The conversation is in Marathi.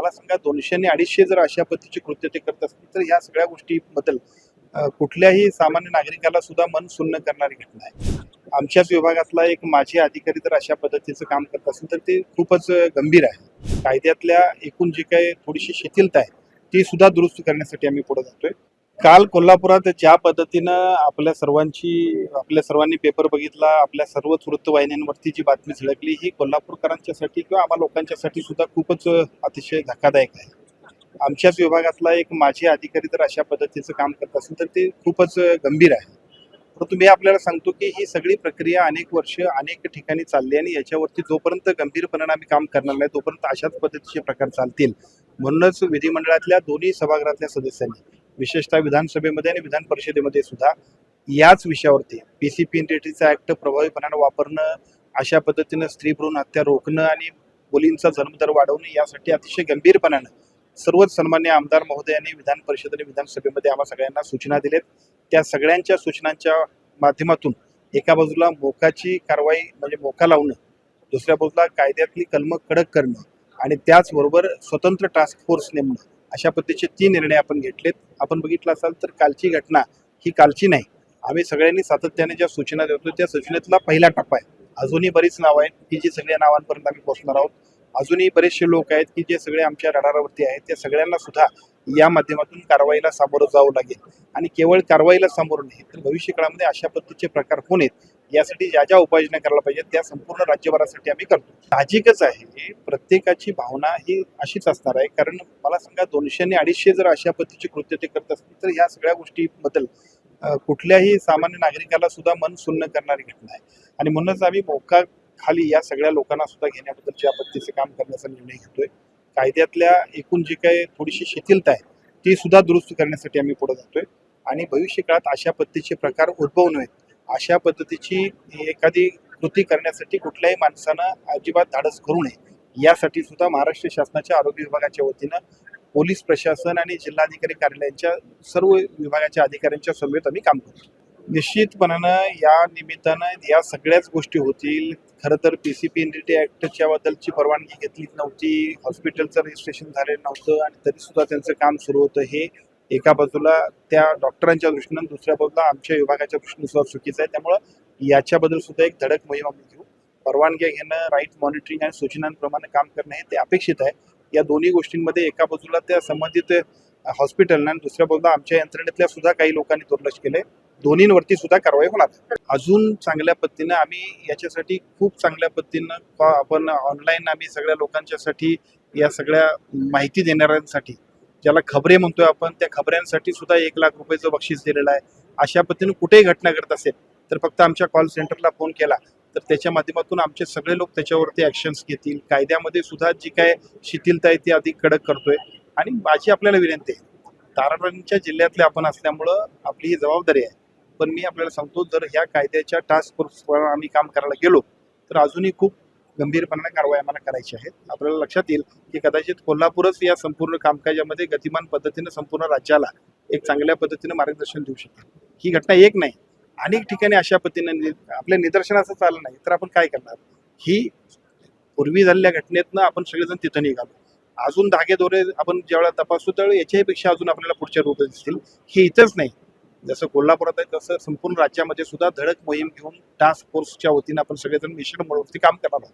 मला सांगा 200 आणि 250 जर अशा पद्धतीची कृत्य ते करत असतील तर ह्या सगळ्या गोष्टीबद्दल कुठल्याही सामान्य नागरिकाला सुद्धा मन सुन्न करणारी घटना आहे. आमच्याच विभागातला एक माजी अधिकारी जर अशा पद्धतीचं काम करत असेल तर ते खूपच गंभीर आहे. कायद्यातल्या एकूण जी काही थोडीशी शिथिलता आहे ती सुद्धा दुरुस्त करण्यासाठी आम्ही पुढे जातोय. काल कोल्हापुरात ज्या पद्धतीनं आपल्या सर्वांनी पेपर बघितला, आपल्या सर्वच वृत्तवाहिन्यांवरती जी बातमी झळकली ही कोल्हापूरकरांच्यासाठी किंवा आम्हा लोकांच्यासाठी सुद्धा खूपच अतिशय धक्कादायक आहे. आमच्याच विभागातला एक माजी अधिकारी जर अशा पद्धतीचं काम करत असेल तर ते खूपच गंभीर आहे. परंतु मी आपल्याला सांगतो की ही सगळी प्रक्रिया अनेक वर्ष अनेक ठिकाणी चालली आणि याच्यावरती जोपर्यंत गंभीरपणाने आम्ही काम करणार नाही तोपर्यंत अशाच पद्धतीचे प्रकार चालतील. म्हणूनच विधिमंडळातल्या दोन्ही सभागृहातल्या सदस्यांनी विशेषतः विधानसभेमध्ये आणि विधान परिषदेमध्ये सुद्धा याच विषयावरती पीसीपी इंटिग्रिटीचा ऍक्ट प्रभावीपणाने वापरणं, अशा पद्धतीनं स्त्री भ्रूण हत्या रोखणं आणि मुलींचा जन्मदर वाढवणं यासाठी अतिशय गंभीरपणानं सर्वच सन्मान्य आमदार महोदयांनी विधान परिषद आणि विधानसभेमध्ये आम्हा सगळ्यांना सूचना दिलेत. त्या सगळ्यांच्या सूचनांच्या माध्यमातून एका बाजूला मोकाची कारवाई म्हणजे मोका लावणं, दुसऱ्या बाजूला कायद्यातली कलमं कडक करणं आणि त्याचबरोबर स्वतंत्र टास्क फोर्स नेमणं, अशा पद्धतीचे 3 निर्णय आपण घेतलेत. आपण बघितलं असाल तर कालची घटना ही कालची नाही. आम्ही सगळ्यांनी सातत्याने ज्या सूचना देतो त्या सूचनेतला पहिला टप्पा आहे. अजूनही बरीच नावं आहेत की जी सगळ्या नावांपर्यंत आम्ही पोहोचणार आहोत. अजूनही बरेचसे लोक आहेत की जे सगळे आमच्या रडारावरती आहेत. त्या सगळ्यांना सुद्धा या माध्यमातून कारवाईला सामोरं जावं लागेल आणि केवळ कारवाईला सामोरं नाही तर भविष्य काळामध्ये अशा पद्धतीचे प्रकार होऊ नयेत यासाठी ज्या ज्या उपाययोजना करायला पाहिजेत त्या संपूर्ण राज्यभरासाठी आम्ही करतो. साहजिकच आहे, प्रत्येकाची भावना ही अशीच असणार आहे. कारण मला सांगा 200 आणि 250 जर अशा पद्धतीची कृत्य ते करत असतील तर ह्या सगळ्या गोष्टीबद्दल कुठल्याही सामान्य नागरिकाला सुद्धा मन सुन्न करणारी घटना आहे. आणि म्हणूनच आम्ही मोका खाली या सगळ्या लोकांना सुद्धा घेण्याबद्दलच्या पद्धतीचे काम करण्याचा निर्णय घेतोय. कायद्यातल्या एकूण जी काही थोडीशी शिथिलता आहे ती सुद्धा दुरुस्त करण्यासाठी आम्ही पुढे जातोय आणि भविष्य काळात अशा पद्धतीचे प्रकार उद्भवू नयेत, अशा पद्धतीची एखादी कृती करण्यासाठी कुठल्याही माणसानं अजिबात धाडस करू नये यासाठी सुद्धा महाराष्ट्र शासनाच्या आरोग्य विभागाच्या वतीनं पोलीस प्रशासन आणि जिल्हाधिकारी कार्यालयाच्या सर्व विभागाच्या अधिकाऱ्यांच्या समवेत आम्ही काम करतो. निश्चितपणानं या निमित्तानं या सगळ्याच गोष्टी होतील. खरं तर पीसीपी इंटिग्रिटी ऍक्टच्या बद्दलची परवानगी घेतली नव्हती, हॉस्पिटलचं रजिस्ट्रेशन झालेलं नव्हतं आणि तरी सुद्धा त्यांचं काम सुरू होतं. हे एका बाजूला त्या डॉक्टरांच्या दृष्टीनं, दुसऱ्या बाजूला आमच्या विभागाच्या दृष्टीनं सुद्धा चुकीचं आहे. त्यामुळं याच्याबद्दल सुद्धा एक धडक मोहीम आम्ही घेऊ. परवानग्या घेणं, राईट मॉनिटरिंग आणि सूचनांप्रमाणे काम करणं हे ते अपेक्षित आहे. या दोन्ही गोष्टींमध्ये एका बाजूला त्या संबंधित हॉस्पिटलनं आणि दुसऱ्या बाजूला आमच्या यंत्रणेतल्या सुद्धा काही लोकांनी दुर्लक्ष केलंय. दोन्हीवरती सुद्धा कारवाई होणार. अजून चांगल्या पद्धतीनं आम्ही याच्यासाठी खूप चांगल्या पद्धतीनं आपण ऑनलाईन आम्ही सगळ्या लोकांच्यासाठी या सगळ्या माहिती देणाऱ्यांसाठी ज्याला खबरे म्हणतोय आपण, त्या खबऱ्यांसाठी सुद्धा 1 लाख रुपयाचं बक्षीस दिलेलं आहे. अशा पद्धतीनं कुठेही घटना घडत असेल तर फक्त आमच्या कॉल सेंटरला फोन केला तर त्याच्या माध्यमातून आमचे सगळे लोक त्याच्यावरती ॲक्शन्स घेतील. कायद्यामध्ये सुद्धा जी काय शिथिलता आहे ती अधिक कडक करतोय आणि माझी आपल्याला विनंती आहे, तारांच्या जिल्ह्यातले आपण असल्यामुळं आपली ही जबाबदारी आहे. पण मी आपल्याला सांगतो, जर ह्या कायद्याच्या टास्क फोर्सवर आम्ही काम करायला गेलो तर अजूनही खूप गंभीरपणाने कारवाई आम्हाला करायची आहेत. आपल्याला लक्षात येईल की कदाचित कोल्हापूरच या संपूर्ण कामकाजामध्ये गतिमान पद्धतीने संपूर्ण राज्याला एक चांगल्या पद्धतीने मार्गदर्शन देऊ शकेल. ही घटना एक नाही, अनेक ठिकाणी अशा पद्धतीने आपल्या निदर्शनाचं चाललं नाही तर आपण काय करणार. ही पूर्वी झालेल्या घटनेतनं आपण सगळेजण तिथं निघालो. अजून धागेदोरे आपण ज्यावेळेला तपासू त्यावेळी याच्यापेक्षा अजून आपल्याला पुढच्या रूप दिसतील. हे इथंच नाही, जसं कोल्हापुरात आहे तसं संपूर्ण राज्यामध्ये सुद्धा धडक मोहीम घेऊन टास्क फोर्सच्या वतीनं आपण सगळेजण मिशन म्हणून काम करणार आहोत.